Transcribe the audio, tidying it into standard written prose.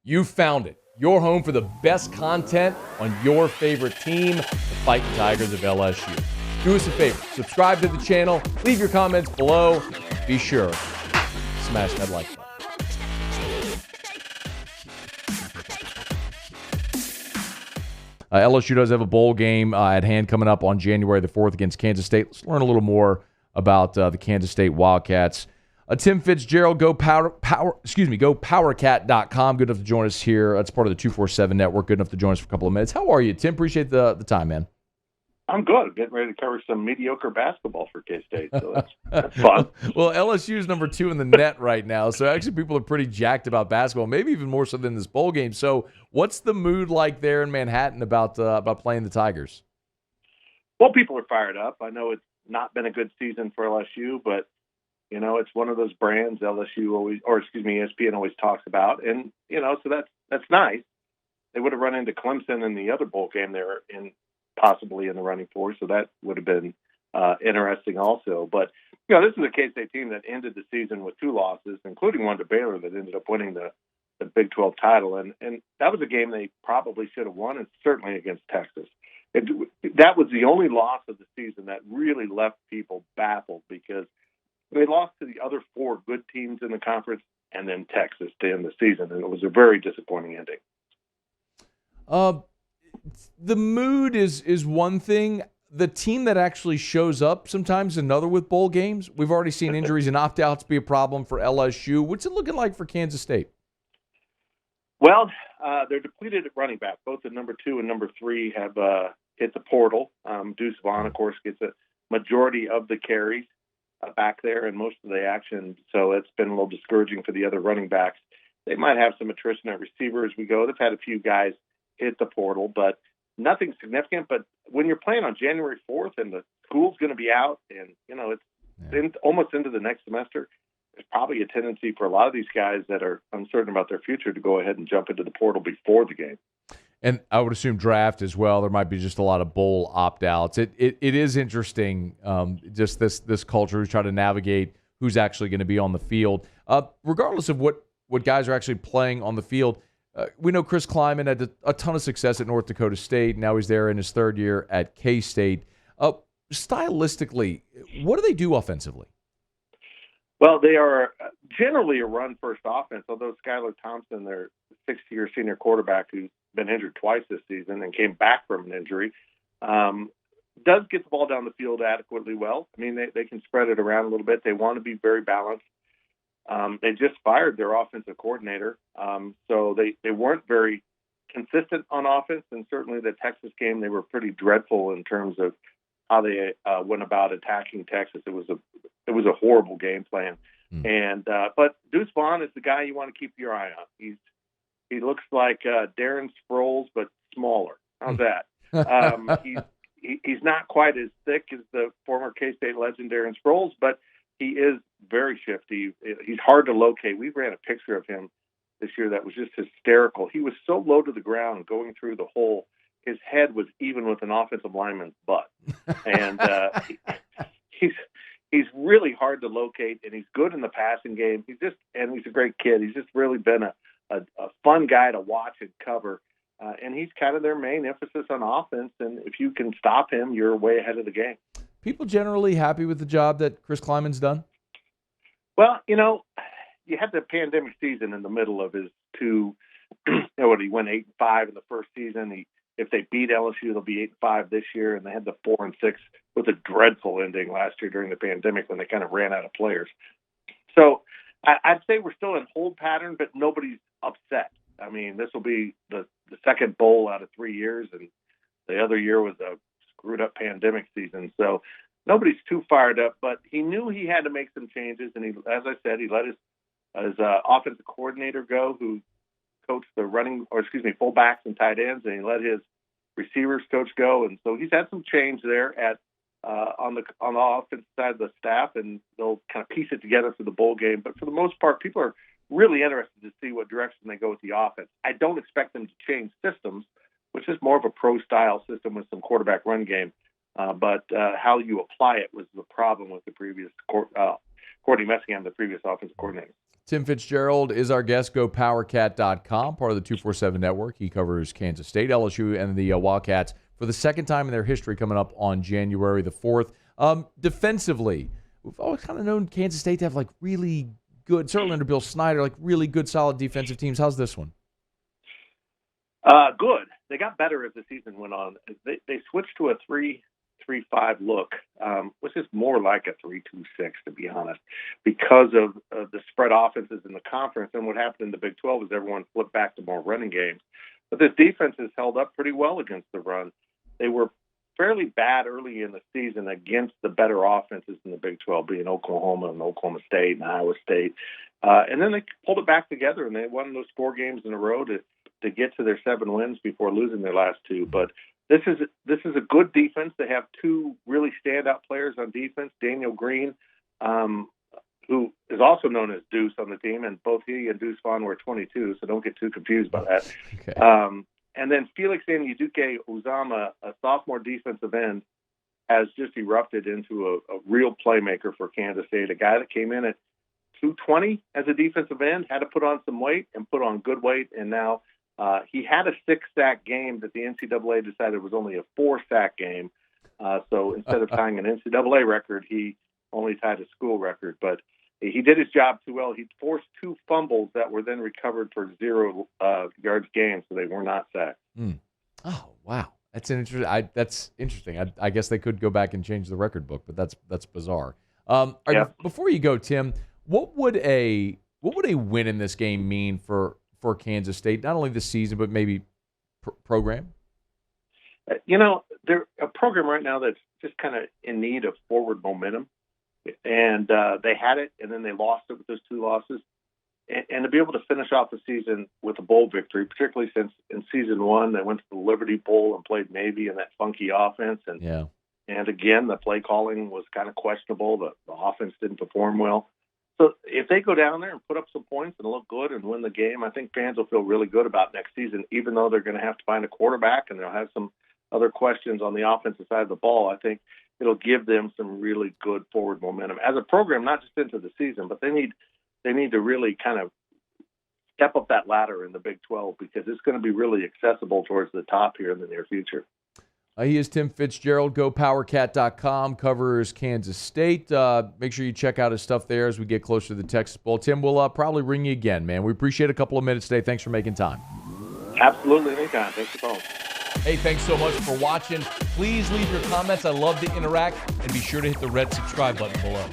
You found it. Your home for the best content on your favorite team, the Fighting Tigers of LSU. Do us a favor. Subscribe to the channel. Leave your comments below. Be sure to smash that like button. LSU does have a bowl game at hand coming up on January the 4th against Kansas State. Let's learn a little more about the Kansas State Wildcats. Tim Fitzgerald, go powercat.com. Good enough to join us here. That's part of the 247 network. Good enough to join us for a couple of minutes. How are you, Tim? Appreciate the time, man. I'm good. Getting ready to cover some mediocre basketball for K-State, so that's fun. Well, LSU is number 2 in the net right now, so actually people are pretty jacked about basketball, maybe even more so than this bowl game. So what's the mood like there in Manhattan about playing the Tigers? Well, people are fired up. I know it's not been a good season for LSU, but you know, it's one of those brands ESPN always talks about, and you know, so that's nice. They would have run into Clemson in the other bowl game they were in, possibly in the running for, so that would have been interesting also. But you know, this is a K-State team that ended the season with 2 losses, including one to Baylor that ended up winning the Big 12 title, and that was a game they probably should have won, and certainly against Texas. That was the only loss of the season that really left people baffled, because they lost to the other 4 good teams in the conference and then Texas to end the season, and it was a very disappointing ending. The mood is one thing. The team that actually shows up sometimes another with bowl games. We've already seen injuries and opt-outs be a problem for LSU. What's it looking like for Kansas State? Well, they're depleted at running back. Both the number 2 and number 3 have hit the portal. Deuce Vaughn, of course, gets a majority of the carries back there and most of the action. So it's been a little discouraging for the other running backs. They might have some attrition at receiver as we go. They've had a few guys hit the portal, but nothing significant. But when you're playing on January 4th and the school's going to be out and, you know, it's almost into the next semester, there's probably a tendency for a lot of these guys that are uncertain about their future to go ahead and jump into the portal before the game. And I would assume draft as well. There might be just a lot of bowl opt-outs. It is interesting, just this culture who's trying to navigate who's actually going to be on the field. Regardless of what guys are actually playing on the field, we know Chris Klieman had a ton of success at North Dakota State. Now he's there in his 3rd year at K-State. Stylistically, what do they do offensively? Well, they are generally a run-first offense, although Skylar Thompson, their 6th-year senior quarterback who's been injured twice this season and came back from an injury, does get the ball down the field adequately well. I mean, they can spread it around a little bit. They want to be very balanced. They just fired their offensive coordinator, so they weren't very consistent on offense, and certainly the Texas game, they were pretty dreadful in terms of how they went about attacking Texas. It was a horrible game plan. But Deuce Vaughn is the guy you want to keep your eye on. He looks like Darren Sproles, but smaller. How's that? He's not quite as thick as the former K-State legend Darren Sproles, but he is very shifty. He's hard to locate. We ran a picture of him this year that was just hysterical. He was so low to the ground going through the hole, his head was even with an offensive lineman's butt. And he's really hard to locate, and he's good in the passing game. He's a great kid. He's just really been a fun guy to watch and cover. And he's kind of their main emphasis on offense. And if you can stop him, you're way ahead of the game. People generally happy with the job that Chris Klieman's done? Well, you know, you had the pandemic season in the middle of his 2, he went 8-5 in the first season. If they beat LSU, they'll be 8-5 this year. And they had the 4-6 with a dreadful ending last year during the pandemic when they kind of ran out of players. So I'd say we're still in hold pattern, but nobody's upset. I mean, this will be the second bowl out of 3 years, and the other year was a screwed up pandemic season. So nobody's too fired up, but he knew he had to make some changes. And as I said, he let his offensive coordinator go, who coached the fullbacks and tight ends, and he let his receivers coach go. And so he's had some change there on the offensive side of the staff, and they'll kind of piece it together for the bowl game. But for the most part, people are really interested to see what direction they go with the offense. I don't expect them to change systems, which is more of a pro-style system with some quarterback run game. But how you apply it was the problem with the previous Courtney Messingham, the previous offensive coordinator. Tim Fitzgerald is our guest. GoPowerCat.com, part of the 247 network. He covers Kansas State, LSU, and the Wildcats for the second time in their history, coming up on January the 4th. Defensively, we've always kind of known Kansas State to have like really good, certainly under Bill Snyder, like really good, solid defensive teams. How's this one? Good. They got better as the season went on. They switched to a 3-3-5 look, which is more like a 3-2-6, to be honest, because of the spread offenses in the conference. And what happened in the Big 12 is everyone flipped back to more running games. But this defense has held up pretty well against the run. They were fairly bad early in the season against the better offenses in the Big 12, being Oklahoma and Oklahoma State and Iowa State. And then they pulled it back together, and they won those 4 games in a row to get to their 7 wins before losing their last 2. But this is a good defense. They have 2 really standout players on defense. Daniel Green, who is also known as Deuce on the team, and both he and Deuce Vaughn were 22, so don't get too confused by that. Okay. And then Felix Anudike Uzama, a sophomore defensive end, has just erupted into a real playmaker for Kansas State, a guy that came in at 220 as a defensive end, had to put on some weight and put on good weight, and now he had a 6-sack game that the NCAA decided was only a 4-sack game. So instead of tying an NCAA record, he only tied a school record. But he did his job too well. He forced 2 fumbles that were then recovered for 0 yards gained, so they were not sacked. Oh, wow. That's interesting. I guess they could go back and change the record book, but that's bizarre. Before you go, Tim, what would a win in this game mean for Kansas State, not only this season, but maybe program? They're a program right now that's just kind of in need of forward momentum. And they had it, and then they lost it with those 2 losses. And to be able to finish off the season with a bowl victory, particularly since in season 1 they went to the Liberty Bowl and played Navy in that funky offense. And again, the play calling was kind of questionable. The offense didn't perform well. So if they go down there and put up some points and look good and win the game, I think fans will feel really good about next season, even though they're going to have to find a quarterback and they'll have some other questions on the offensive side of the ball. I think it'll give them some really good forward momentum as a program, not just into the season, but they need to really kind of step up that ladder in the Big 12 because it's going to be really accessible towards the top here in the near future. He is Tim Fitzgerald. GoPowerCat.com, covers Kansas State. Make sure you check out his stuff there as we get closer to the Texas Bowl. Tim, we'll probably ring you again, man. We appreciate a couple of minutes today. Thanks for making time. Absolutely, anytime. Thanks for calling. Hey, thanks so much for watching. Please leave your comments. I love to interact. And be sure to hit the red subscribe button below.